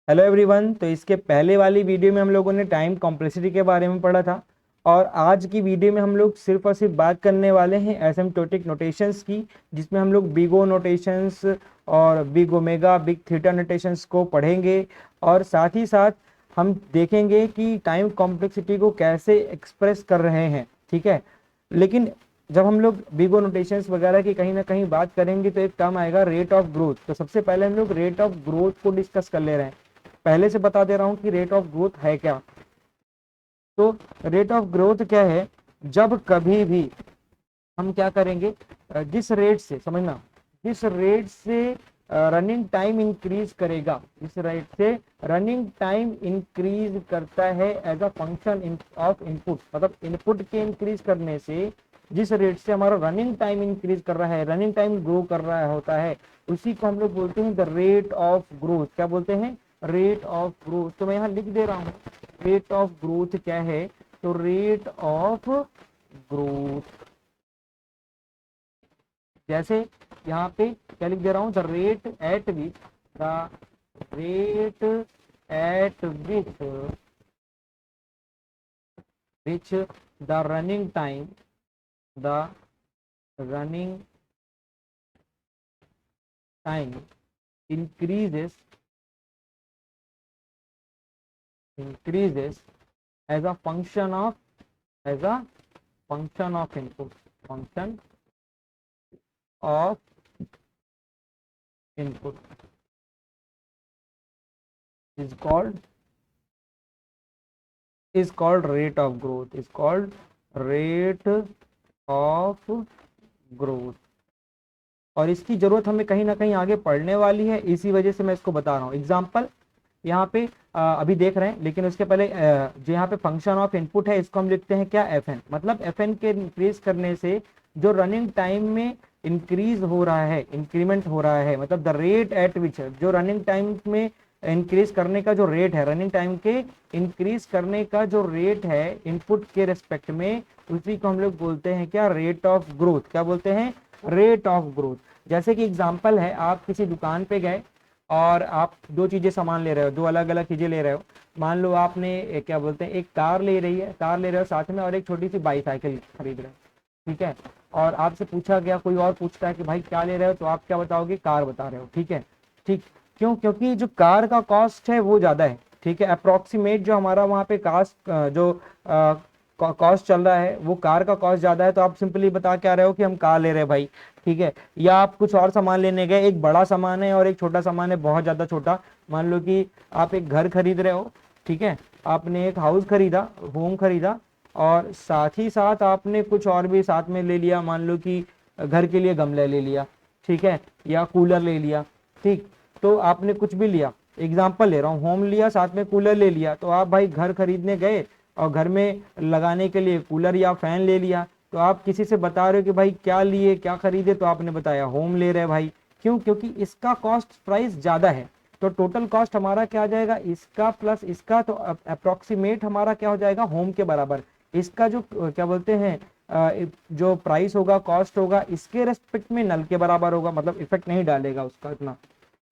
Hello everyone. तो इसके पहले वाली वीडियो में हम लोगों ने टाइम कॉम्प्लेक्सिटी के बारे में पढ़ा था और आज की वीडियो में हम लोग सिर्फ और सिर्फ बात करने वाले हैं एसिम्प्टोटिक नोटेशंस की, जिसमें हम लोग बिग ओ नोटेशंस और big omega big theta notations को पढ़ेंगे और साथ ही साथ हम देखेंगे कि टाइम कॉम्प्लेक्सिटी को कैसे एक्सप्रेस कर रहे हैं। ठीक है, लेकिन जब हम लोग बिग ओ नोटेशंस वगैरह की कहीं ना कहीं बात करेंगे तो एक टर्म आएगा रेट ऑफ ग्रोथ। तो सबसे पहले हम लोग रेट ऑफ ग्रोथ को डिस्कस कर ले रहे हैं। पहले से बता दे रहा हूं कि रेट ऑफ ग्रोथ है क्या। तो रेट ऑफ ग्रोथ क्या है, जब कभी भी हम क्या करेंगे, जिस रेट से, समझना, जिस रेट से रनिंग टाइम इंक्रीज करेगा, जिस रेट से रनिंग टाइम इंक्रीज करता है as a function of input, मतलब इनपुट के इंक्रीज करने से जिस रेट से हमारा रनिंग टाइम इंक्रीज कर रहा है, रनिंग टाइम ग्रो कर रहा होता है, उसी को हम लोग बोलते हैं द रेट ऑफ ग्रोथ। क्या बोलते हैं? Rate of growth. तो मैं यहाँ लिख दे रहा हूँ रेट ऑफ ग्रोथ क्या है। तो रेट ऑफ ग्रोथ जैसे यहाँ पे क्या लिख दे रहा हूँ, the rate at which the running time the running time increases as a function of input, function of input is called rate of growth, is called rate of growth। और इसकी जरूरत हमें कहीं ना कहीं आगे पढ़ने वाली है, इसी वजह से मैं इसको बता रहा हूँ। एग्जाम्पल यहाँ पे अभी देख रहे हैं, लेकिन उसके पहले जो यहाँ पे फंक्शन ऑफ इनपुट है इसको हम लिखते हैं क्या, एफ एन। मतलब एफ एन के इंक्रीज करने से जो रनिंग टाइम में इंक्रीज हो रहा है, इंक्रीमेंट हो रहा है, मतलब द रेट एट विच, जो रनिंग टाइम में इंक्रीज करने का जो रेट है, रनिंग टाइम के इंक्रीज करने का जो रेट है इनपुट के रेस्पेक्ट में, उसी को हम लोग बोलते हैं क्या, रेट ऑफ ग्रोथ। क्या बोलते हैं? Rate of growth. जैसे कि एग्जांपल है, आप किसी दुकान पे गए और आप दो चीजें सामान ले रहे हो, दो अलग अलग चीजें ले रहे हो। मान लो आपने क्या बोलते हैं, एक कार ले रहे हो साथ में, और एक छोटी सी बाईसाइकिल खरीद रहे हो। ठीक है, और आपसे पूछा गया, कोई और पूछता है कि भाई क्या ले रहे हो, तो आप क्या बताओगे, कार बता रहे हो। ठीक है, ठीक। क्यों? क्योंकि जो कार का कॉस्ट है वो ज्यादा है। ठीक है, अप्रोक्सीमेट जो हमारा वहाँ पे कास्ट जो कॉस्ट चल रहा है वो कार का कॉस्ट ज्यादा है, तो आप सिंपली बता क्या रहे हो कि हम कार ले रहे हैं भाई। ठीक है, या आप कुछ और सामान लेने गए, एक बड़ा सामान है और एक छोटा सामान है, बहुत ज्यादा छोटा। मान लो कि आप एक घर खरीद रहे हो। ठीक है, आपने एक हाउस खरीदा, होम खरीदा, और साथ ही साथ आपने कुछ और भी साथ में ले लिया। मान लो कि घर के लिए गमला ले लिया, ठीक है, या कूलर ले लिया। ठीक, तो आपने कुछ भी लिया, एग्जाम्पल ले रहा हूँ, होम लिया साथ में कूलर ले लिया। तो आप भाई घर खरीदने गए और घर में लगाने के लिए कूलर या फैन ले लिया। तो आप किसी से बता रहे हो कि भाई क्या लिए, क्या खरीदे, तो आपने बताया होम ले रहे भाई। क्यों? क्योंकि इसका कॉस्ट प्राइस ज्यादा है। तो टोटल कॉस्ट हमारा क्या आ जाएगा, इसका प्लस इसका, तो अप्रोक्सीमेट हमारा क्या हो जाएगा, होम के बराबर। इसका जो क्या बोलते हैं जो प्राइस होगा, कॉस्ट होगा, इसके रेस्पेक्ट में नल के बराबर होगा, मतलब इफेक्ट नहीं डालेगा उसका इतना।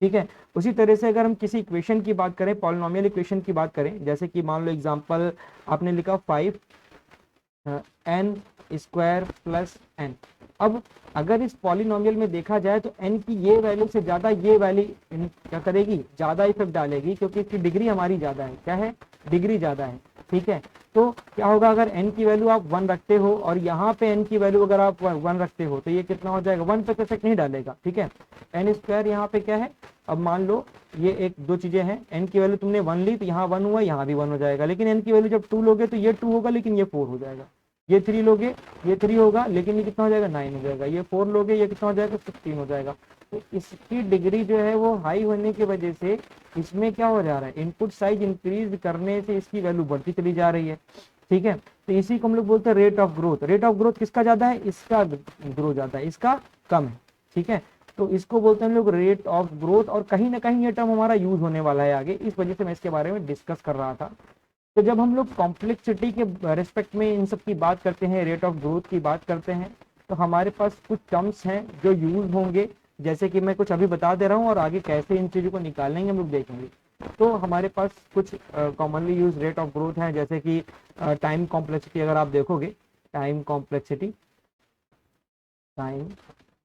ठीक है, उसी तरह से अगर हम किसी इक्वेशन की बात करें, पॉलिनोमियल इक्वेशन की बात करें, जैसे कि मान लो एग्जांपल आपने लिखा 5n स्क्वायर प्लस n। अब अगर इस पॉलिनोमियल में देखा जाए तो n की ये वैल्यू से ज्यादा ये वैल्यू क्या करेगी, ज्यादा इफेक्ट डालेगी, क्योंकि इसकी डिग्री हमारी ज्यादा है। क्या है? डिग्री ज्यादा है। ठीक है, तो क्या होगा, अगर n की वैल्यू आप 1 रखते हो और यहाँ पे n की वैल्यू अगर आप 1 रखते हो, तो ये कितना हो जाएगा, 1 पे इफेक्ट नहीं डालेगा। ठीक है, n स्क्वायर यहाँ पे क्या है, अब मान लो ये एक दो चीजें हैं, n की वैल्यू तुमने 1 ली तो यहाँ 1 हुआ, यहाँ भी 1 हो जाएगा। लेकिन n की वैल्यू जब 2 लोगे तो ये 2 होगा, लेकिन ये 4 हो जाएगा। ये 3 लोगे, ये 3 होगा, लेकिन ये कितना हो जाएगा, 9 हो जाएगा। ये 4 लोगे, ये कितना हो जाएगा, 16 हो जाएगा। तो इसकी डिग्री जो है वो हाई होने की वजह से इसमें क्या हो जा रहा है, इनपुट साइज इंक्रीज करने से इसकी वैल्यू बढ़ती चली जा रही है। ठीक है, तो इसी को हम लोग बोलते हैं rate of growth. Rate of growth किसका ज्यादा है, इसका ग्रो ज्यादा है, इसका कम है। ठीक है, तो इसको बोलते हैं हम लोग रेट ऑफ ग्रोथ, और कहीं ना कहीं ये टर्म हमारा यूज होने वाला है आगे, इस वजह से मैं इसके बारे में डिस्कस कर रहा था। तो जब हम लोग कॉम्प्लेक्सिटी के रेस्पेक्ट में इन सब की बात करते हैं, रेट ऑफ ग्रोथ की बात करते हैं, तो हमारे पास कुछ टर्म्स हैं जो यूज होंगे, जैसे कि मैं कुछ अभी बता दे रहा हूँ और आगे कैसे इन चीजों को निकालेंगे हम लोग देखेंगे। तो हमारे पास कुछ commonly use rate of growth है, जैसे कि टाइम कॉम्प्लेक्सिटी। अगर आप देखोगे टाइम कॉम्प्लेक्सिटी, टाइम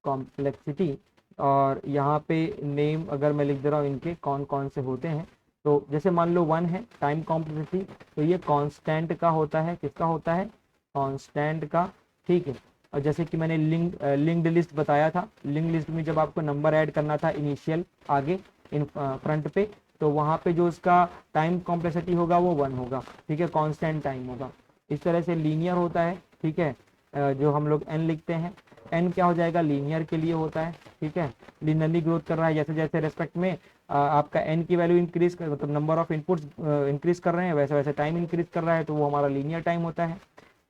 कॉम्प्लेक्सिटी, और यहाँ पे नेम अगर मैं लिख दे रहा हूँ इनके कौन कौन से होते हैं, तो जैसे मान लो 1 है टाइम कॉम्प्लेक्सिटी, तो ये कांस्टेंट का होता है, किसका होता है, कांस्टेंट का, ठीक है। और जैसे कि मैंने लिंक्ड लिस्ट बताया था, लिंक्ड लिस्ट में जब आपको नंबर ऐड करना था इनिशियल आगे इन फ्रंट पे, तो वहाँ पे जो उसका टाइम कॉम्प्लेक्सिटी होगा वो 1 होगा, ठीक है, कांस्टेंट टाइम होगा। इस तरह से लीनियर होता है, ठीक है, जो हम लोग n लिखते हैं, n क्या हो जाएगा, लीनियर के लिए होता है, ठीक है, लीनियरली ग्रोथ कर रहा है, जैसे जैसे रेस्पेक्ट में आपका n की वैल्यू इंक्रीज कर, मतलब नंबर ऑफ इनपुट्स इंक्रीज कर रहे हैं, वैसे वैसे टाइम इंक्रीज कर रहा है, तो वो हमारा लीनियर टाइम होता है,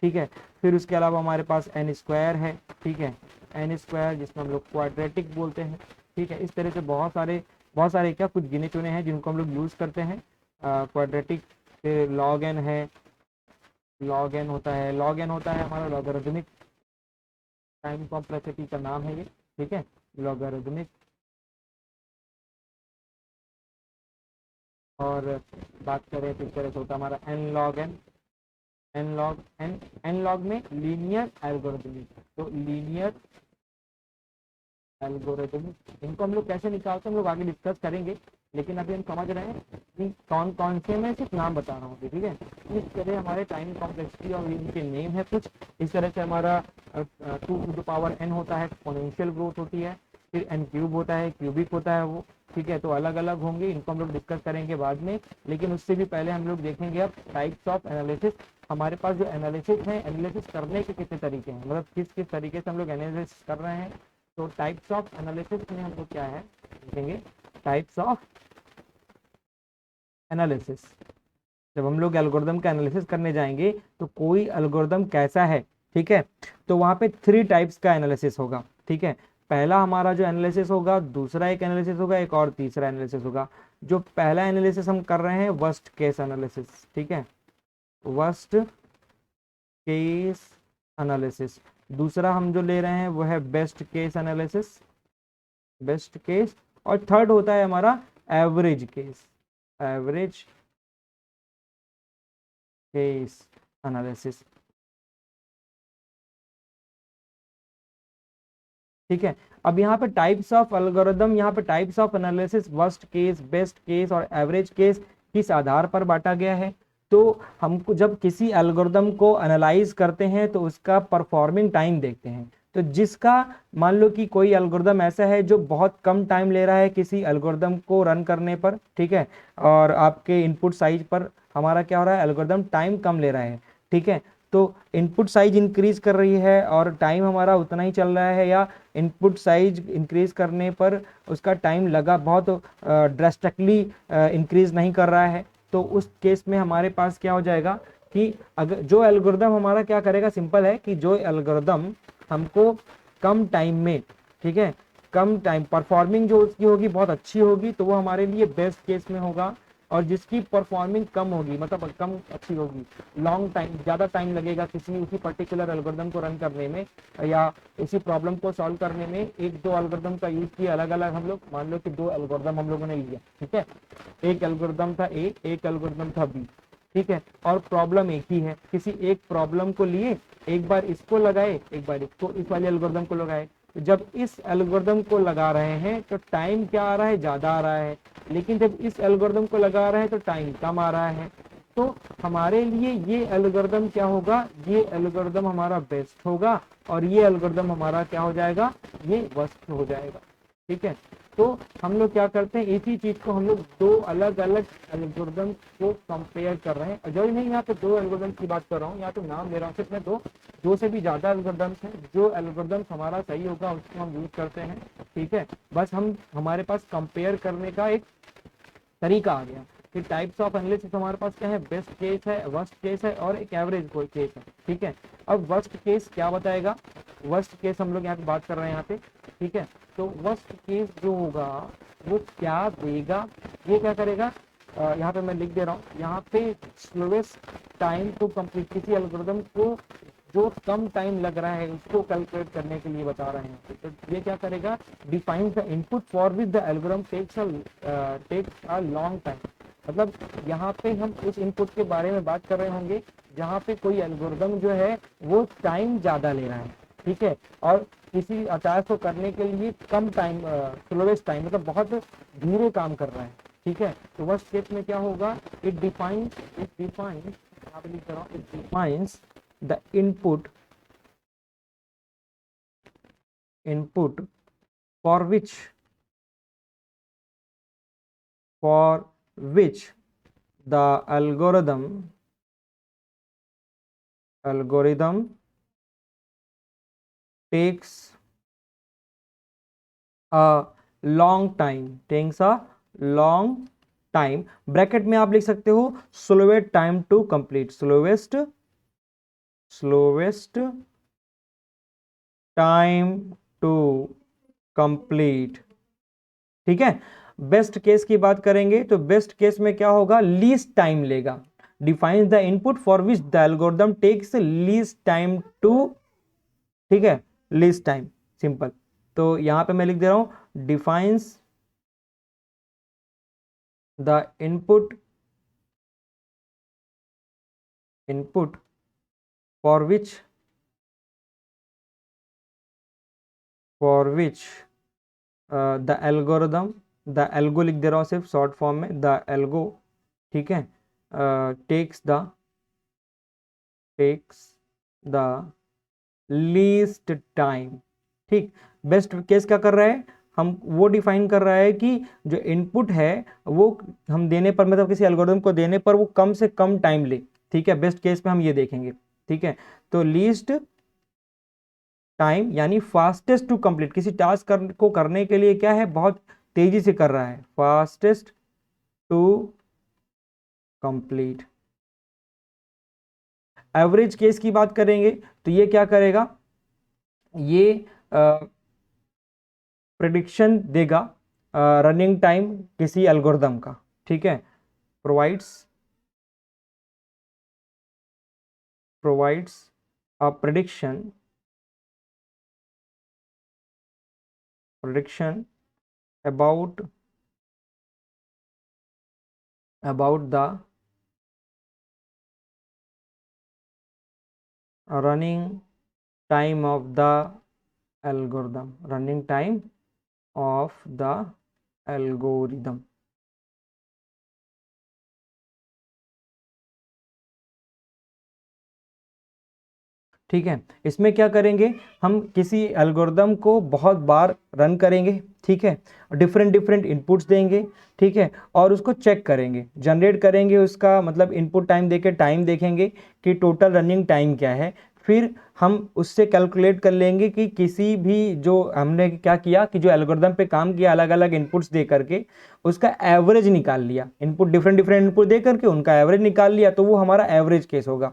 ठीक है। फिर उसके अलावा हमारे पास n स्क्वायर है, ठीक है, n स्क्वायर जिसमें हम लोग क्वाड्रेटिक बोलते हैं, ठीक है। इस तरह से बहुत सारे क्या कुछ गिने चुने हैं जिनको हम लोग यूज करते हैं, क्वाड्रेटिक। फिर लॉग n है, लॉग n होता है, लॉग n होता है हमारा लॉगरिथमिक टाइम कॉम्प्लेक्सिटी का नाम है ये, ठीक है, लॉगरिथमिक। और बात करें तो इस तरह से होता है हमारा n log n, n log n, n log में लीनियर एल्गोरिथमिक, तो लीनियर एल्गोरिथमिक, इनको हम लोग कैसे निकालते हैं हम लोग आगे डिस्कस करेंगे, लेकिन अभी हम समझ रहे हैं कि कौन कौन से, मैं सिर्फ नाम बता रहा हूँ, ठीक है। इस तरह हमारे टाइम कॉम्प्लेक्सिटी और इनके नेम है कुछ इस तरह से। हमारा 2 to the power n होता है, एक्सपोनेंशियल ग्रोथ होती है। फिर n क्यूब होता है, क्यूबिक होता है वो, ठीक है। तो अलग अलग होंगे, इनको हम लोग डिस्कस करेंगे बाद में, लेकिन उससे भी पहले हम लोग देखेंगे अब टाइप्स ऑफ एनालिसिस। हमारे पास जो एनालिसिस है, एनालिसिस करने के कितने तरीके हैं, मतलब किस किस तरीके से हम लोग एनालिसिस कर रहे हैं। तो टाइप्स ऑफ एनालिसिस में हम लोग क्या है देखेंगे, टाइप्स ऑफ एनालिसिस। जब हम लोग एल्गोरिदम का एनालिसिस करने जाएंगे तो कोई एल्गोरिदम कैसा है, ठीक है, तो वहां पे 3 टाइप्स का एनालिसिस होगा, ठीक है। पहला हमारा जो एनालिसिस होगा, दूसरा एक एनालिसिस होगा, एक और तीसरा एनालिसिस होगा। जो पहला एनालिसिस हम कर रहे हैं वर्स्ट केस एनालिसिस, ठीक है, वर्स्ट केस एनालिसिस। दूसरा हम जो ले रहे हैं वो है best case analysis, best case. और थर्ड होता है हमारा average case, average case analysis, ठीक है। अब यहाँ पे टाइप्स ऑफ एल्गोरिदम, यहाँ पे types of analysis worst case, best case और एवरेज केस किस आधार पर बांटा गया है। तो हमको जब किसी एल्गोरिदम को एनालाइज करते हैं तो उसका परफॉर्मिंग टाइम देखते हैं। तो जिसका, मान लो कि कोई एल्गोरिदम ऐसा है जो बहुत कम टाइम ले रहा है किसी एल्गोरिदम को रन करने पर, ठीक है, और आपके इनपुट साइज पर हमारा क्या हो रहा है, एल्गोरिदम टाइम कम ले रहा है, ठीक है। तो इनपुट साइज इंक्रीज कर रही है और टाइम हमारा उतना ही चल रहा है, या इनपुट साइज इंक्रीज करने पर उसका टाइम लगा बहुत ड्रास्टिकली इंक्रीज नहीं कर रहा है, तो उस केस में हमारे पास क्या हो जाएगा कि अगर जो एल्गोरिदम हमारा क्या करेगा, सिंपल है कि जो एल्गोरिदम हमको कम टाइम में, ठीक है, कम टाइम परफॉर्मिंग जो उसकी होगी बहुत अच्छी होगी, तो वो हमारे लिए बेस्ट केस में होगा। और जिसकी परफॉर्मिंग कम होगी, मतलब कम अच्छी होगी, लॉन्ग टाइम, ज़्यादा टाइम लगेगा किसी उसी पर्टिकुलर एल्गोरिदम को रन करने में या इसी प्रॉब्लम को सॉल्व करने में, एक दो एल्गोरिदम का यूज किया अलग अलग हम लोग, मान लो कि 2 एल्गोरिदम हम लोगों ने लिया, ठीक है, एक एल्गोरिदम था ए, एक एल्गोरिदम था बी, ठीक है, और प्रॉब्लम एक ही है, किसी एक प्रॉब्लम को लिए, एक बार इसको लगाए, एक बार इसको, इस वाले एल्गोरिदम को लगाए। तो जब इस एल्गोरिदम को लगा रहे हैं तो टाइम क्या आ रहा है, ज्यादा आ रहा है, लेकिन जब इस एल्गोरिदम को लगा रहे हैं तो टाइम कम आ रहा है। तो हमारे लिए ये एल्गोरिदम क्या होगा, ये एल्गोरिदम हमारा बेस्ट होगा और ये एल्गोरिदम हमारा क्या हो जाएगा, ये वर्स्ट हो जाएगा, ठीक है। तो हम लोग क्या करते हैं, इसी चीज को हम लोग 2 अलग अलग एल्गोरिदम को कंपेयर कर रहे हैं। जो नहीं, यहाँ पे 2 एल्गोरिदम की बात कर रहा हूँ, यहाँ पे नाम ले रहा हूँ सिर्फ मैं, 2 से भी ज्यादा एल्गोरिदम्स हैं। जो एल्गोरिदम हमारा सही होगा उसको हम यूज करते हैं, ठीक है। बस हम, हमारे पास कंपेयर करने का एक तरीका आ गया। फिर टाइप्स ऑफ एनालिसिस हमारे पास क्या है, बेस्ट केस है, वर्स्ट केस है और एक एवरेज कोई केस है, ठीक है। अब वर्स्ट केस क्या बताएगा, वर्स्ट केस हम लोग यहाँ पे बात कर रहे हैं यहाँ पे, ठीक है। तो वर्स्ट केस जो होगा वो क्या देगा, ये क्या करेगा, यहाँ पे मैं लिख दे रहा हूँ, यहाँ पे स्लोएस्ट टाइम टू कंप्लीट, किसी एल्गोरिदम को जो कम टाइम लग रहा है उसको कैलकुलेट करने के लिए बता रहे हैं। तो ये क्या करेगा, define the input for which the algorithm takes a long time, मतलब यहाँ पे हम उस इनपुट के बारे में बात कर रहे होंगे जहाँ पे कोई एल्गोरिदम जो है वो टाइम ज़्यादा ले रहा है, ठीक है, और किसी टास्क को करने के लिए कम टाइम, स्लोवेस्ट टाइम, मतलब बहुत धीरे काम कर रहा है, ठीक है। तो वर्स्ट केस में क्या होगा, it defines the input for which the algorithm takes a long time, bracket में आप लिख सकते हो slowest time to complete, slowest time to complete, ठीक है। बेस्ट केस की बात करेंगे तो बेस्ट केस में क्या होगा, लीस्ट टाइम लेगा, defines the input for which the algorithm takes least time to, ठीक है, लीस्ट टाइम, सिंपल। तो यहां पे मैं लिख दे रहा हूं defines the input for which the algo लिख दे रहा हूं सिर्फ शॉर्ट फॉर्म में, द एल्गो, ठीक है, टेक्स द लीस्ट टाइम, ठीक। बेस्ट केस क्या कर रहा है, हम वो डिफाइन कर रहा है कि जो इनपुट है वो हम देने पर, मतलब किसी एल्गोरिथम को देने पर वो कम से कम टाइम ले, ठीक है। बेस्ट केस में हम ये देखेंगे, ठीक है। तो लीस्ट टाइम यानी फास्टेस्ट टू कंप्लीट, किसी टास्क को करने के लिए क्या है, बहुत तेजी से कर रहा है, fastest to complete. Average case की बात करेंगे तो ये क्या करेगा, ये प्रिडिक्शन देगा रनिंग टाइम किसी एल्गोरिदम का, ठीक है, provides a prediction about the running time of the algorithm, ठीक है। इसमें क्या करेंगे, हम किसी एल्गोरिदम को बहुत बार रन करेंगे, ठीक है, डिफरेंट डिफरेंट इनपुट्स देंगे, ठीक है, और उसको चेक करेंगे, जनरेट करेंगे, उसका मतलब इनपुट टाइम देके टाइम देखेंगे कि टोटल रनिंग टाइम क्या है, फिर हम उससे कैलकुलेट कर लेंगे कि किसी भी, जो हमने क्या किया कि जो एल्गोरिदम पे काम किया अलग अलग इनपुट्स दे करके उसका एवरेज निकाल लिया, इनपुट डिफरेंट डिफरेंट इनपुट दे करके उनका एवरेज निकाल लिया, तो वो हमारा एवरेज केस होगा,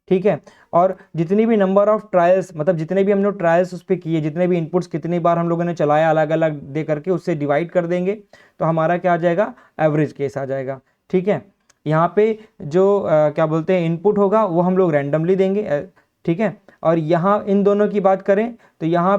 ठीक है। और जितनी भी नंबर ऑफ ट्रायल्स, मतलब जितने भी हम लोग ट्रायल्स उस पर किए, जितने भी इनपुट्स कितनी बार हम लोगों ने चलाया अलग अलग दे करके उससे डिवाइड कर देंगे, तो हमारा क्या आ जाएगा, एवरेज केस आ जाएगा, ठीक है। यहाँ पे जो क्या बोलते हैं इनपुट होगा वो हम लोग रैंडमली देंगे, ठीक है। और यहाँ इन दोनों की बात करें तो यहाँ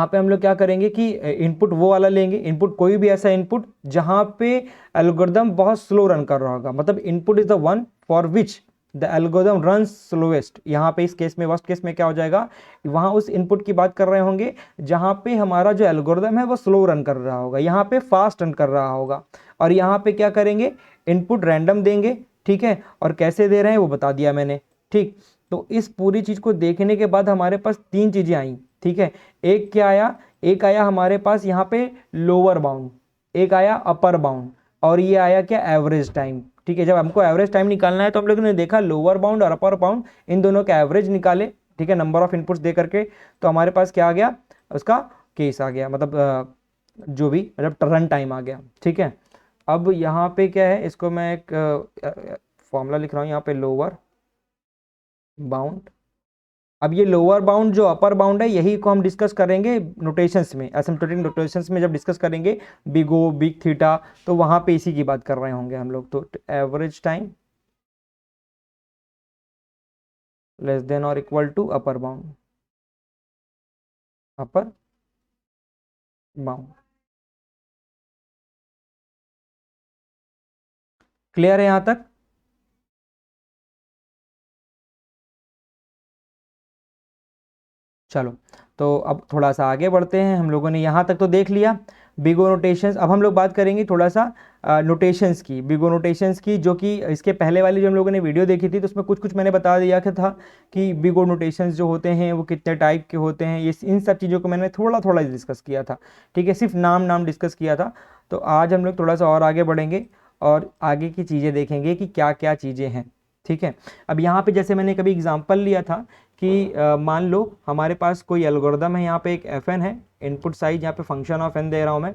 पे हम लोग क्या करेंगे कि इनपुट वो वाला लेंगे, इनपुट कोई भी ऐसा इनपुट जहाँ पे एल्गोरिदम बहुत स्लो रन कर रहा होगा, मतलब input is the one for which the algorithm run slowest. यहाँ पे इस केस में, वर्स्ट केस में क्या हो जाएगा, वहाँ उस इनपुट की बात कर रहे होंगे जहाँ पे हमारा जो एल्गोरिदम है वो स्लो रन कर रहा होगा, यहाँ पे फास्ट रन कर रहा होगा। और यहाँ पे क्या करेंगे, इनपुट रैंडम देंगे, ठीक है, और कैसे दे रहे हैं वो बता दिया मैंने, ठीक। तो इस पूरी चीज़ को देखने के बाद हमारे पास तीन चीज़ें आई, ठीक है। एक क्या आया, एक आया हमारे पास यहाँ पे लोअर बाउंड, एक आया अपर बाउंड, और ये आया क्या, एवरेज टाइम, ठीक है। जब हमको एवरेज टाइम निकालना है तो हम लोगों ने देखा लोअर बाउंड और अपर बाउंड इन दोनों का एवरेज निकाले, ठीक है, नंबर ऑफ इनपुट्स दे करके, तो हमारे पास क्या आ गया, उसका केस आ गया, मतलब जो भी मतलब रन टाइम आ गया, ठीक है। अब यहाँ पे क्या है, इसको मैं एक फॉर्मूला लिख रहा हूँ यहाँ पे, लोअर बाउंड। अब ये लोअर बाउंड जो अपर बाउंड है यही को हम डिस्कस करेंगे नोटेशंस में, एसिम्प्टोटिक नोटेशंस में जब डिस्कस करेंगे बिग ओ बिग थीटा, तो वहां पे इसी की बात कर रहे होंगे हम लोग। तो एवरेज टाइम लेस देन और equal to upper bound, upper bound, clear है यहां तक? चलो, तो अब थोड़ा सा आगे बढ़ते हैं। हम लोगों ने यहाँ तक तो देख लिया बिग ओ नोटेशंस। अब हम लोग बात करेंगे थोड़ा सा नोटेशंस की, बिग ओ नोटेशंस की, जो कि इसके पहले वाली जो हम लोगों ने वीडियो देखी थी तो उसमें कुछ कुछ मैंने बता दिया था कि बिग ओ नोटेशंस जो होते हैं वो कितने टाइप के होते हैं, ये इन सब चीज़ों को मैंने थोड़ा थोड़ा डिस्कस किया था। ठीक है, सिर्फ नाम नाम डिस्कस किया था। तो आज हम लोग थोड़ा सा और आगे बढ़ेंगे और आगे की चीज़ें देखेंगे कि क्या क्या चीज़ें हैं। ठीक है, अब यहाँ पे जैसे मैंने कभी एग्जांपल लिया था कि मान लो हमारे पास कोई एल्गोरिदम है, यहाँ पे एक एफ एन है, इनपुट साइज यहाँ पे फंक्शन ऑफ एन दे रहा हूँ मैं,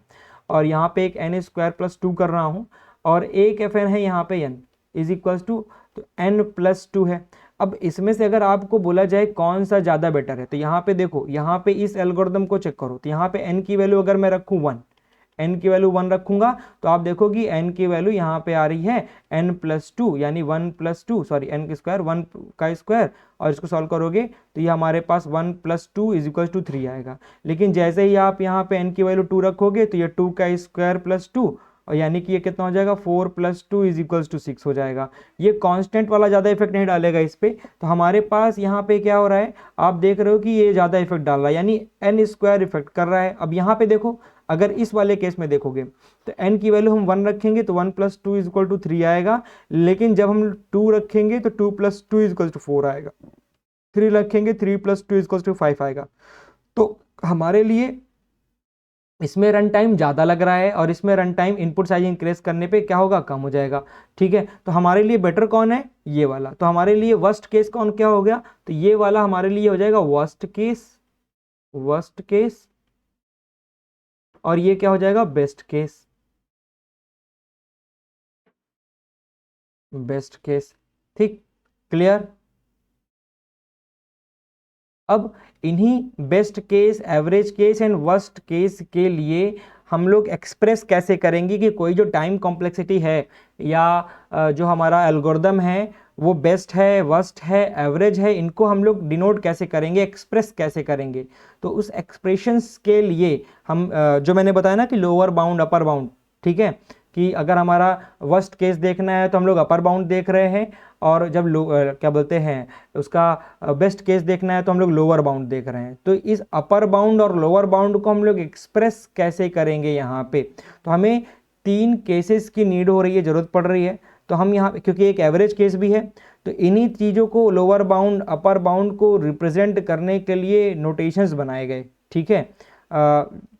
और यहाँ पे एक एन स्क्वायर प्लस टू कर रहा हूँ, और एक एफ एन है यहाँ पे एन इज इक्वल्स टू, तो एन प्लस टू है। अब इसमें से अगर आपको बोला जाए कौन सा ज़्यादा बेटर है, तो यहाँ पे देखो, यहाँ पे इस एल्गोरिदम को चेक करो, तो यहाँ पे एन की वैल्यू अगर मैं रखूँ वन, एन की वैल्यू वन रखूंगा तो आप देखो कि एन की वैल्यू यहाँ पे आ रही है एन प्लस टू, यानी one plus two, sorry n का स्क्वायर, वन का स्क्वायर, और इसको सॉल्व करोगे तो ये हमारे पास one plus two is equal to three आएगा। लेकिन जैसे ही आप यहाँ पे एन की वैल्यू टू रखोगे तो ये टू का स्क्वायर प्लस टू, और यानी कि ये कितना हो जाएगा, four plus two is equals to six हो जाएगा। ये कांस्टेंट वाला ज़्यादा इफेक्ट नहीं डालेगा इस पे। तो हमारे पास यहाँ पे क्या हो रहा है, आप देख रहे हो कि ये ज़्यादा इफेक्ट डाल रहा है, यानी एन स्क्वायर इफेक्ट कर रहा है। अब यहाँ पे देखो, अगर इस वाले केस में देखोगे तो n की वैल्यू हम वन रखेंगे तो one plus two is equal to three आएगा, लेकिन जब हम टू रखेंगे तो two plus two is equal to four आएगा, थ्री रखेंगे three plus two is equal to five आएगा। तो हमारे लिए इसमें रन टाइम ज़्यादा लग रहा है, और इसमें run time input size increase करने पे क्या होगा, कम हो जाएगा। ठीक है, तो हमारे लिए बेटर कौन है, ये वाला। तो हमारे लिए वर्स्ट केस कौन क्या हो गया, तो ये वाला हमारे लिए हो जाएगा वर्स्ट केस, वर्स्ट केस, और ये क्या हो जाएगा, बेस्ट केस, बेस्ट केस। ठीक, क्लियर? अब इन्हीं best case, average case and worst case के लिए हम लोग एक्सप्रेस कैसे करेंगे कि कोई जो टाइम कॉम्प्लेक्सिटी है या जो हमारा एल्गोरिदम है वो बेस्ट है, वर्स्ट है, एवरेज है, इनको हम लोग डिनोट कैसे करेंगे, एक्सप्रेस कैसे करेंगे। तो उस एक्सप्रेशंस के लिए हम जो मैंने बताया ना कि लोअर बाउंड अपर बाउंड, ठीक है, कि अगर हमारा वर्स्ट केस देखना है तो हम लोग अपर बाउंड देख रहे हैं, और जब क्या बोलते हैं उसका बेस्ट केस देखना है तो हम लोग लोअर बाउंड देख रहे हैं। तो इस अपर बाउंड और लोअर बाउंड को हम लोग एक्सप्रेस कैसे करेंगे यहाँ पे, तो हमें तीन केसेस की नीड हो रही है, ज़रूरत पड़ रही है। तो हम यहाँ, क्योंकि एक एवरेज केस भी है, तो इन्हीं चीज़ों को, लोअर बाउंड अपर बाउंड को रिप्रेजेंट करने के लिए नोटेशंस बनाए गए। ठीक है,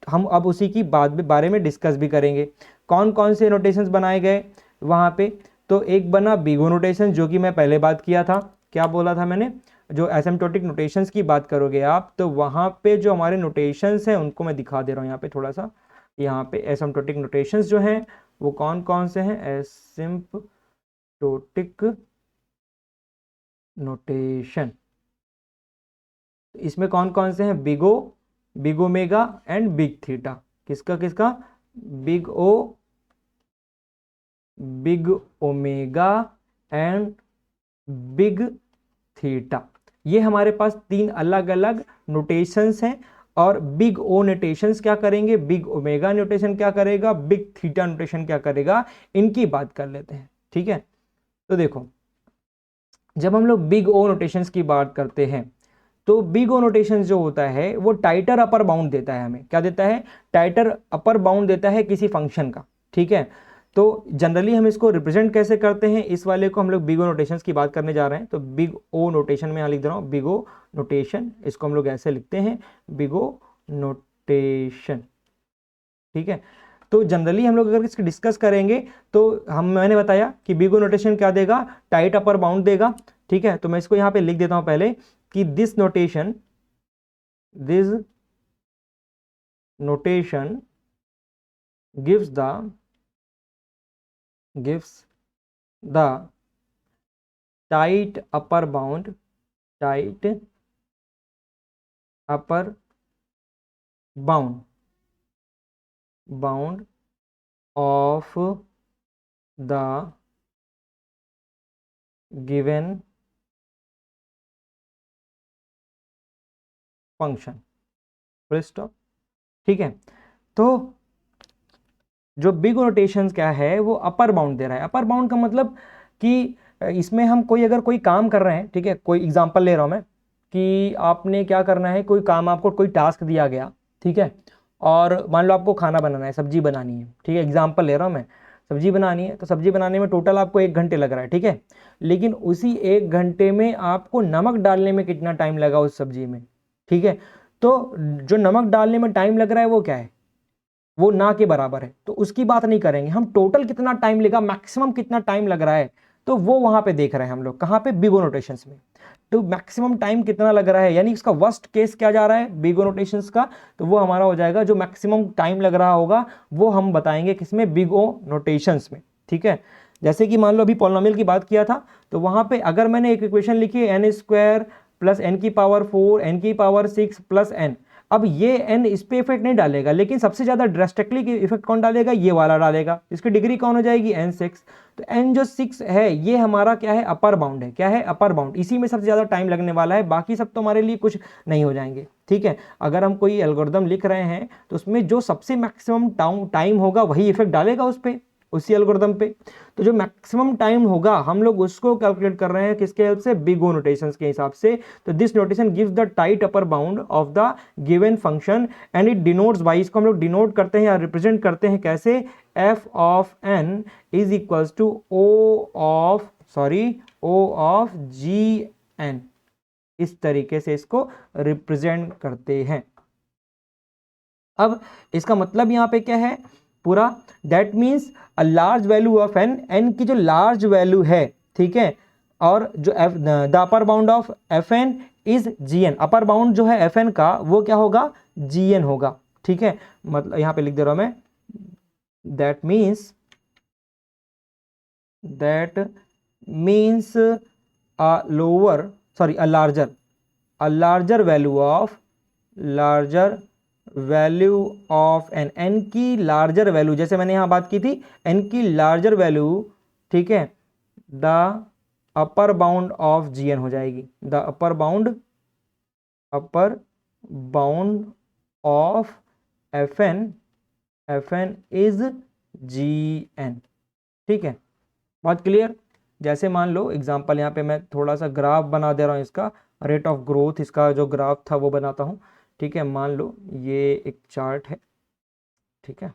हम अब उसी की बारे में डिस्कस भी करेंगे। कौन कौन से नोटेशंस बनाए गए वहाँ पे, तो एक बना बिग ओ नोटेशन, जो कि मैं पहले बात किया था, क्या बोला था मैंने, जो एसिम्प्टोटिक नोटेशंस की बात करोगे आप तो वहाँ पे जो हमारे नोटेशंस हैं उनको मैं दिखा दे रहा हूँ यहाँ पे थोड़ा सा। यहाँ पे एसिम्प्टोटिक नोटेशंस जो हैं वो कौन कौन से हैं, एसिम्प्टोटिक नोटेशन, इसमें कौन कौन से हैं, big O, big omega and big theta. किसका किसका, big O, big omega and big theta. ये हमारे पास तीन अलग अलग नोटेशंस हैं, और बिग ओ नोटेशंस क्या करेंगे, बिग ओमेगा नोटेशन क्या करेगा, बिग थीटा नोटेशन क्या करेगा, इनकी बात कर लेते हैं। ठीक है, तो देखो, जब हम लोग बिग ओ नोटेशंस की बात करते हैं तो बिग ओ नोटेशन जो होता है वो टाइटर अपर बाउंड देता है, हमें क्या देता है, टाइटर अपर बाउंड देता है किसी फंक्शन का। ठीक है, तो जनरली हम इसको रिप्रेजेंट कैसे करते हैं, इस वाले को हम लोग बिग ओ नोटेशंस की बात करने जा रहे हैं। तो बिग ओ नोटेशन में यहाँ लिख दे रहा हूँ, बिग ओ नोटेशन, इसको हम लोग ऐसे लिखते हैं, बिग ओ नोटेशन। ठीक है, तो जनरली हम लोग अगर इसको डिस्कस करेंगे तो मैंने बताया कि बिग ओ नोटेशन क्या देगा, टाइट अपर बाउंड देगा। ठीक है, तो मैं इसको यहाँ पे लिख देता हूँ पहले कि this notation gives the tight upper bound of the given function, full stop। ठीक है, तो जो बिग नोटेशंस क्या है वो अपर बाउंड दे रहा है। अपर बाउंड का मतलब कि इसमें हम अगर कोई काम कर रहे हैं, ठीक है, कोई एग्जांपल ले रहा हूं मैं कि आपने क्या करना है, कोई काम, आपको कोई टास्क दिया गया, ठीक है, और मान लो आपको खाना बनाना है, सब्जी बनानी है, ठीक है, एग्जाम्पल ले रहा हूं मैं, सब्जी बनानी है, तो सब्जी बनाने में टोटल आपको 1 घंटे लग रहा है, ठीक है, लेकिन उसी 1 घंटे में आपको नमक डालने में कितना टाइम लगा उस सब्जी में, ठीक है, तो जो नमक डालने में टाइम लग रहा है वो क्या है, वो ना के बराबर है, तो उसकी बात नहीं करेंगे हम, टोटल कितना टाइम लेगा, मैक्सिमम कितना टाइम लग रहा है, तो वो वहां पे देख रहे हैं हम लोग, कहां पे, बिग ओ नोटेशंस में। तो मैक्सिमम टाइम कितना लग रहा है, यानी इसका वर्स्ट केस क्या जा रहा है बिग ओ नोटेशंस का, तो वो हमारा हो जाएगा जो मैक्सिमम टाइम लग रहा होगा वो हम बताएंगे किसमें, बिग ओ नोटेशंस में, ठीक है। जैसे कि मान लो अभी पॉलिनोमियल की बात किया था, तो वहां पे अगर मैंने एक इक्वेशन लिखी है n² plus n⁴ n⁴ plus n, अब ये n इस पे इफेक्ट नहीं डालेगा, लेकिन सबसे ज्यादा ड्रेस्टिकली इफेक्ट कौन डालेगा, ये वाला डालेगा, इसकी डिग्री कौन हो जाएगी, n6। तो n जो 6 है ये हमारा क्या है, अपर बाउंड है, क्या है, अपर बाउंड, इसी में सबसे ज्यादा टाइम लगने वाला है, बाकी सब तो हमारे लिए कुछ नहीं हो जाएंगे, ठीक है। अगर हम कोई एल्गोरिदम लिख रहे हैं तो उसमें जो सबसे मैक्सिमम टाइम होगा वही इफेक्ट डालेगा उस पर, उसी एल्गोरिदम पे। तो जो मैक्सिमम टाइम होगा हम लोग उसको कैलकुलेट कर रहे हैं किसके हेल्प से, बिग ओ नोटेशंस के हिसाब से। तो this notation gives the tight upper bound of the given function and it denotes by, इसको हम लोग डिनोट करते हैं या रिप्रेजेंट करते हैं कैसे, f of n is equals to o of gn, इस तरीके से इसको रिप्रेजेंट करते हैं। अब इसका मतलब यहां पे क्या है पूरा, that means a large value of n की जो लार्ज वैल्यू है, ठीक है, और जो the upper bound of fn is gn, upper bound जो है fn का वो क्या होगा, gn होगा, ठीक है। मतलब यहां पे लिख दे रहा हूं मैं, that means a larger value of n की लार्जर वैल्यू, जैसे मैंने यहां बात की थी n की लार्जर वैल्यू, ठीक है, the upper bound of gn हो जाएगी, the upper bound of fn is gn, ठीक है, बहुत क्लियर। जैसे मान लो एग्जांपल यहाँ पे मैं थोड़ा सा ग्राफ बना दे रहा हूँ, इसका रेट ऑफ ग्रोथ, इसका जो ग्राफ था वो बनाता हूँ, ठीक है। मान लो ये एक चार्ट है, ठीक है,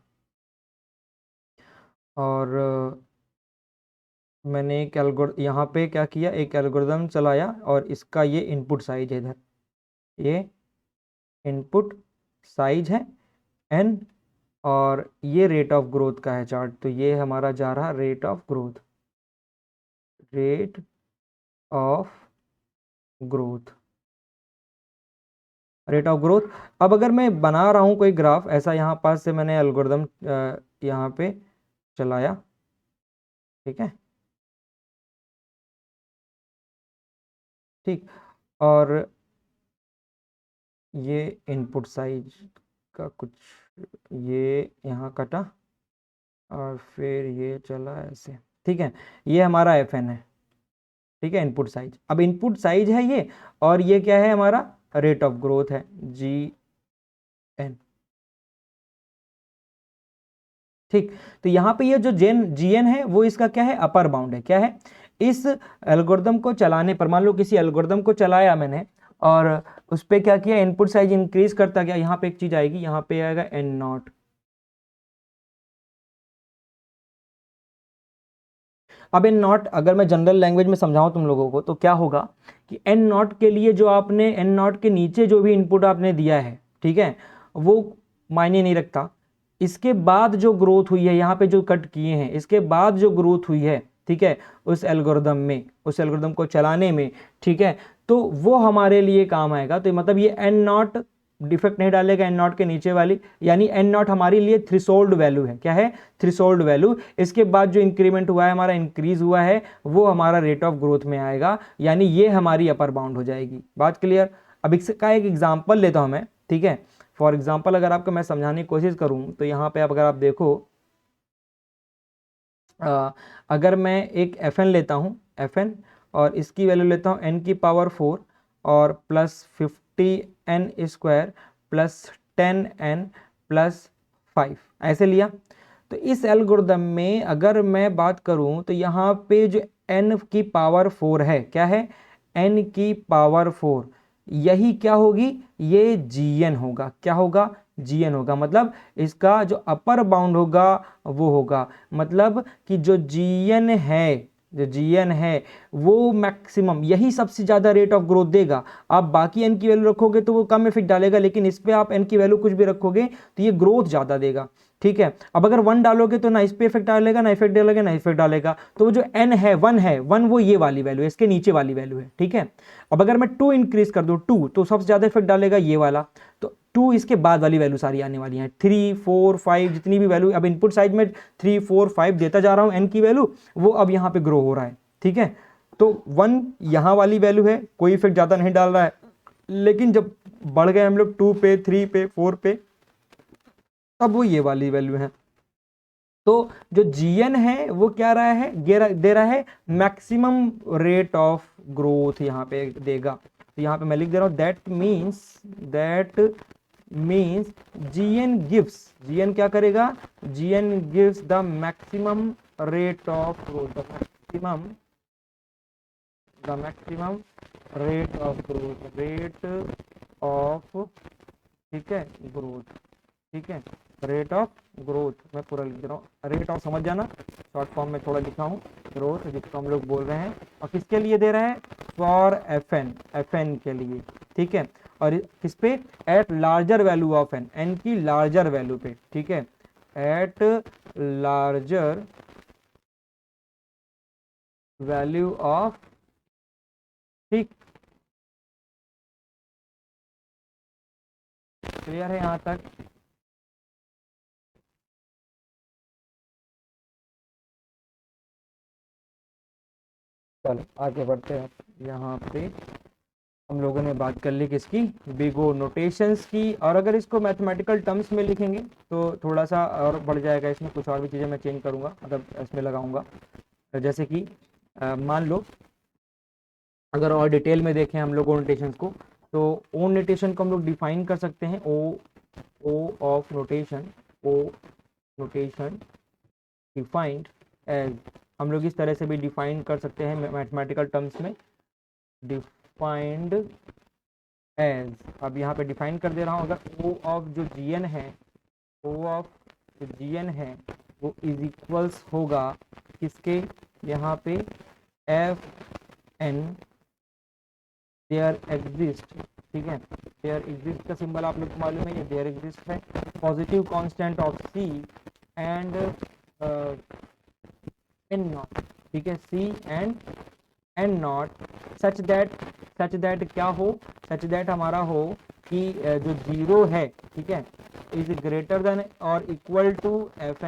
और मैंने एक यहाँ पे क्या किया, एक एल्गोरिदम चलाया और इसका ये इनपुट साइज है, इधर ये इनपुट साइज है n, और ये रेट ऑफ ग्रोथ का है चार्ट, तो ये हमारा जा रहा रेट ऑफ ग्रोथ। अब अगर मैं बना रहा हूं कोई ग्राफ ऐसा, यहाँ पास से मैंने एल्गोरिदम यहाँ पे चलाया, ठीक है, ठीक, और ये इनपुट साइज का कुछ ये यहाँ कटा और फिर ये चला ऐसे, ठीक है, ये हमारा fn है, ठीक है, इनपुट साइज। अब इनपुट साइज है ये, और ये क्या है हमारा रेट ऑफ ग्रोथ है gn, ठीक। तो यहाँ पे ये जो gn है वो इसका क्या है, अपर बाउंड है, क्या है, इस एल्गोरिदम को चलाने पर, मान लो किसी एल्गोरिदम को चलाया मैंने और उस पर क्या किया, इनपुट साइज इंक्रीज करता गया, यहाँ पे एक चीज आएगी, यहाँ पे आएगा n0। अब n0 अगर मैं जनरल लैंग्वेज में समझाऊं तुम लोगों को तो क्या होगा कि n0 के लिए जो आपने n0 के नीचे जो भी इनपुट आपने दिया है, ठीक है, वो मायने नहीं रखता। इसके बाद जो ग्रोथ हुई है, यहाँ पे जो कट किए हैं, इसके बाद जो ग्रोथ हुई है, ठीक है, उस एल्गोरिदम को चलाने में, ठीक है, तो वो हमारे लिए काम आएगा। तो मतलब ये n0 डिफेक्ट नहीं डालेगा n0 के नीचे वाली, यानी n0 हमारे लिए थ्रेशोल्ड वैल्यू है, क्या है, थ्रेशोल्ड वैल्यू। इसके बाद जो इंक्रीमेंट हुआ है, हमारा इंक्रीज हुआ है, वो हमारा रेट ऑफ ग्रोथ में आएगा, यानी ये हमारी अपर बाउंड हो जाएगी। बात क्लियर। अब इसका एक एग्जाम्पल लेता हूं मैं, ठीक है, फॉर एग्जाम्पल अगर आपको मैं समझाने की कोशिश करूं तो यहाँ पे अगर आप देखो, अगर मैं एक fn लेता हूँ, fn, और इसकी वैल्यू लेता हूँ n⁴ और plus 50n² plus 10n plus 5, ऐसे लिया, तो इस एल्गोरिदम में अगर मैं बात करूं तो यहाँ पे जो n की पावर 4 है, क्या है, n की पावर 4, यही क्या होगी, ये gn होगा, क्या होगा, gn होगा। मतलब इसका जो अपर बाउंड होगा वो होगा, मतलब कि जो gn है, जो gn है वो मैक्सिमम, यही सबसे ज्यादा रेट ऑफ ग्रोथ देगा। आप बाकी n की वैल्यू रखोगे तो वो कम इफेक्ट डालेगा, लेकिन इस पे आप n की वैल्यू कुछ भी रखोगे तो ये ग्रोथ ज्यादा देगा, ठीक है। अब अगर 1 डालोगे तो ना इस पे इफेक्ट डालेगा, ना इफेक्ट डालेगा, ना इफेक्ट डालेगा। तो वो जो n है, 1 है, 1 वो ये वाली वैल्यू है, इसके नीचे वाली वैल्यू है, ठीक है। अब अगर मैं 2 इंक्रीज कर दूं, 2, तो सबसे ज्यादा इफेक्ट डालेगा ये वाला, तो 2 इसके बाद वाली वैल्यू सारी आने वाली हैं, 3 4 5 जितनी भी वैल्यू, अब इनपुट साइड में 3 4 5 देता जा रहा हूं n की वैल्यू, वो अब यहां पे ग्रो हो रहा है, ठीक है। तो 1 यहां वाली वैल्यू है, कोई इफेक्ट ज्यादा नहीं डाल रहा है, लेकिन जब बढ़ गए हम लोग 2 पे, 3 पे, 4 पे, तब वो ये वाली वैल्यू है। तो जो gn है वो क्या रहा है, दे रहा है मैक्सिमम रेट ऑफ ग्रोथ, यहाँ पे देगा। तो यहाँ पे मैं लिख दे रहा हूं दैट मीन्स gn क्या करेगा, gn gives the maximum rate of growth, the maximum rate of growth, rate of, ठीक है, ग्रोथ, ठीक है, रेट ऑफ ग्रोथ, मैं पूरा लिख दे रहा हूँ, रेट ऑफ समझ जाना, शॉर्ट फॉर्म में थोड़ा लिखा हूँ, ग्रोथ जिसको हम लोग बोल रहे हैं, और किसके लिए दे रहा है, फॉर एफ एन के लिए, ठीक है। और किस पे, at larger value of N की लार्जर वैल्यू पे, ठीक है, एट लार्जर वैल्यू ऑफ, ठीक, क्लियर है यहाँ तक। चलो आगे बढ़ते हैं, यहाँ पे हम लोगों ने बात कर ली किसकी, बिगो नोटेशंस की। और अगर इसको मैथमेटिकल टर्म्स में लिखेंगे तो थोड़ा सा और बढ़ जाएगा, इसमें कुछ और भी चीज़ें मैं चेंज करूँगा, मतलब इसमें लगाऊंगा। जैसे कि मान लो अगर और डिटेल में देखें हम लोग ओ नोटेशंस को, तो ओ नोटेशन को हम लोग डिफाइन कर सकते हैं, O of notation, O notation defined as, हम लोग इस तरह से भी डिफाइन कर सकते हैं मैथमेटिकल टर्म्स में, डिफाइंड एज। अब यहाँ पे डिफाइन कर दे रहा हूँ, अगर ओ ऑफ जो gn है, ओ ऑफ जो gn है वो इज इक्वल्स होगा किसके, यहाँ पे एफ एन देयर एग्जिस्ट, ठीक है, देयर एग्जिस्ट का सिंबल आप लोग को मालूम है, ये देयर एग्जिस्ट है, positive constant of c and n naught, ठीक है, c and n naught, such that क्या हो, सच दैट हमारा हो कि जो जीरो है, ठीक है, इज ग्रेटर देन और इक्वल टू एफ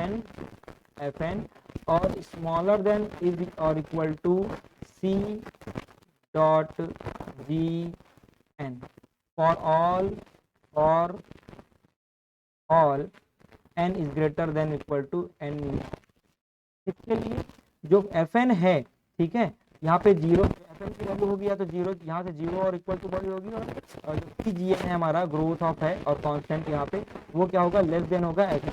एन और स्मॉलर देन इज और equal to C dot G N, for all N is greater than equal to N. इसके लिए जो एफ एन है, ठीक है, यहाँ पे जीरो एफ एन की वैल्यू होगी या तो जीरो, यहाँ से जीरो और इक्वल टू बड़ी होगी, और जो जी एन है हमारा ग्रोथ ऑफ है और कांस्टेंट यहाँ पे वो क्या होगा, लेस देन होगा एफ एन,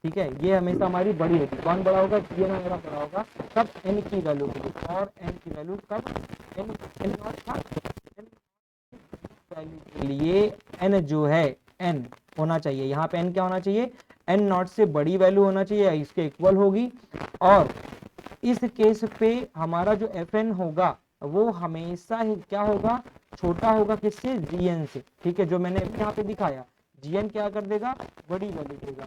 ठीक है, ये हमेशा हमारी बड़ी होगी। कौन बड़ा होगा, जी एन हमारा बड़ा होगा कब, एन की वैल्यू होगी, और एन की वैल्यू कब, एन एन नॉट था, एन वैल्यू के लिए एन जो है, एन होना चाहिए, यहाँ पे एन क्या होना चाहिए, एन नॉट से बड़ी वैल्यू होना चाहिए, इसके इक्वल होगी। और इस केस पे हमारा जो एफ एन होगा वो हमेशा ही क्या होगा, छोटा होगा किससे, जीएन से, ठीक है, जो मैंने यहाँ पे दिखाया, जीएन क्या कर देगा, बड़ी वैल्यू देगा,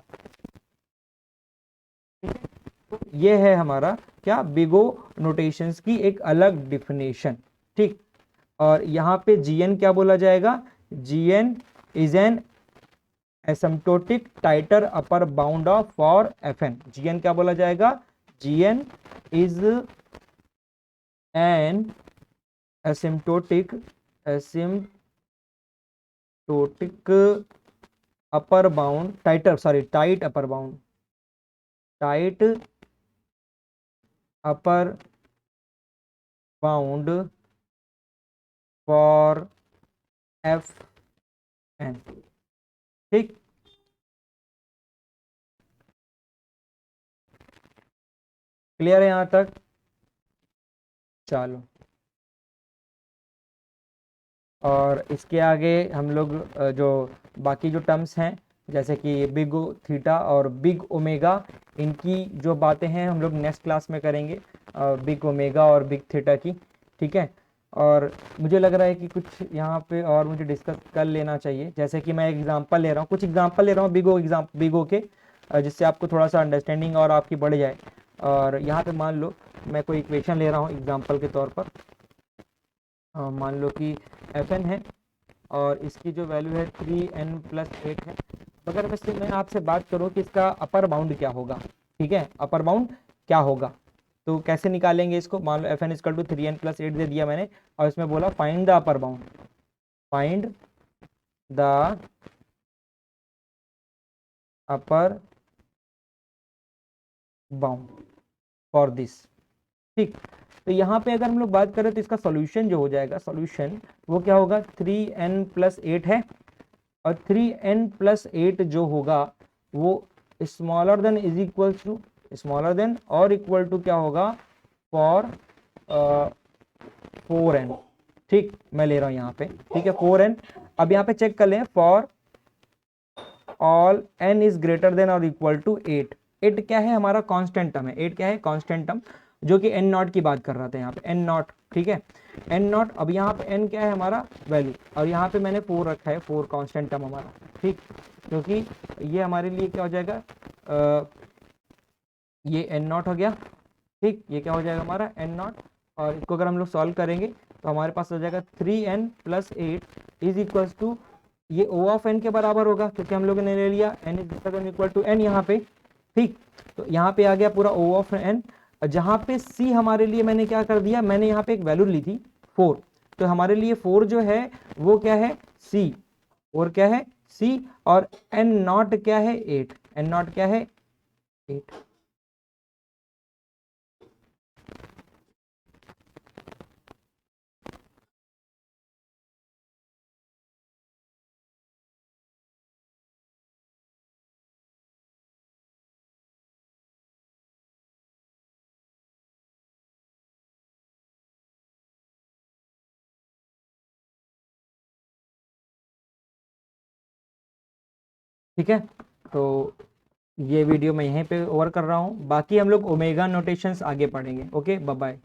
ठीक है। तो ये है हमारा क्या, बिगो नोटेशंस की एक अलग डिफिनेशन, ठीक। और यहाँ पे जीएन क्या बोला जाएगा, g n is an asymptotic tighter upper bound of for f n, g n क्या बोला जाएगा, g n is an asymptotic upper bound, tight upper bound for f n, ठीक। क्लियर है यहाँ तक? चलो, और इसके आगे हम लोग जो बाकी जो टर्म्स हैं जैसे कि बिग थीटा और बिग ओमेगा, इनकी जो बातें हैं हम लोग नेक्स्ट क्लास में करेंगे, बिग ओमेगा और बिग थीटा की। ठीक है, और मुझे लग रहा है कि कुछ यहाँ पे और मुझे डिस्कस कर लेना चाहिए, जैसे कि मैं एग्जांपल ले रहा हूँ, कुछ एग्जांपल ले रहा हूँ बिगो के, जिससे आपको थोड़ा सा अंडरस्टैंडिंग और आपकी बढ़ जाए। और यहाँ पे मान लो मैं कोई इक्वेशन ले रहा हूँ एग्जांपल के तौर पर, मान लो कि एफ एन है और इसकी जो वैल्यू है 3n+8 है। अगर वैसे मैं आपसे बात करूं कि इसका अपर बाउंड क्या होगा, ठीक है, अपर बाउंड क्या होगा, तो कैसे निकालेंगे इसको? मान लो f n equal to 3n+8 दे दिया मैंने, और इसमें बोला find the upper bound, find the upper bound for this. ठीक, तो यहाँ पे अगर हम लोग बात करें तो इसका सॉल्यूशन जो हो जाएगा, सॉल्यूशन वो क्या होगा, 3n+8 है, और 3n+8 जो होगा वो smaller than is equal to, smaller than और इक्वल टू क्या होगा, फॉर 4n। ठीक, मैं ले रहा हूं यहाँ पे, ठीक है, 4n। अब यहाँ पे चेक कर लें, for all n is greater than और इक्वल टू 8। 8 क्या है, हमारा कांस्टेंट टर्म है, 8 क्या है, कांस्टेंट टर्म, जो कि n नॉट की बात कर रहा था यहाँ पे, n नॉट। ठीक है, n नॉट, अब यहाँ पे n क्या है हमारा वैल्यू, और यहाँ पे मैंने 4 रखा है, 4 कांस्टेंट टर्म हमारा। ठीक, क्योंकि ये हमारे लिए क्या हो जाएगा, ये n नॉट हो गया। ठीक, ये क्या हो जाएगा हमारा n नॉट, और इसको अगर हम लोग सॉल्व करेंगे तो हमारे पास हो जाएगा 3n+8 इज इक्वल टू, ये O ऑफ n के बराबर होगा क्योंकि हम लोगों ने ले लिया n is greater than equal to n यहाँ पे। ठीक, तो यहाँ पे आ गया पूरा O ऑफ n, जहाँ पे C हमारे लिए मैंने क्या कर दिया, मैंने यहाँ पे एक वैल्यू ली थी 4, तो हमारे लिए 4 जो है वो क्या है, C, और क्या है C, और n नॉट क्या है 8, n नॉट क्या है 8। ठीक है, तो ये वीडियो मैं यहीं पे ओवर कर रहा हूँ, बाकी हम लोग ओमेगा नोटेशंस आगे पढ़ेंगे। Okay, bye bye.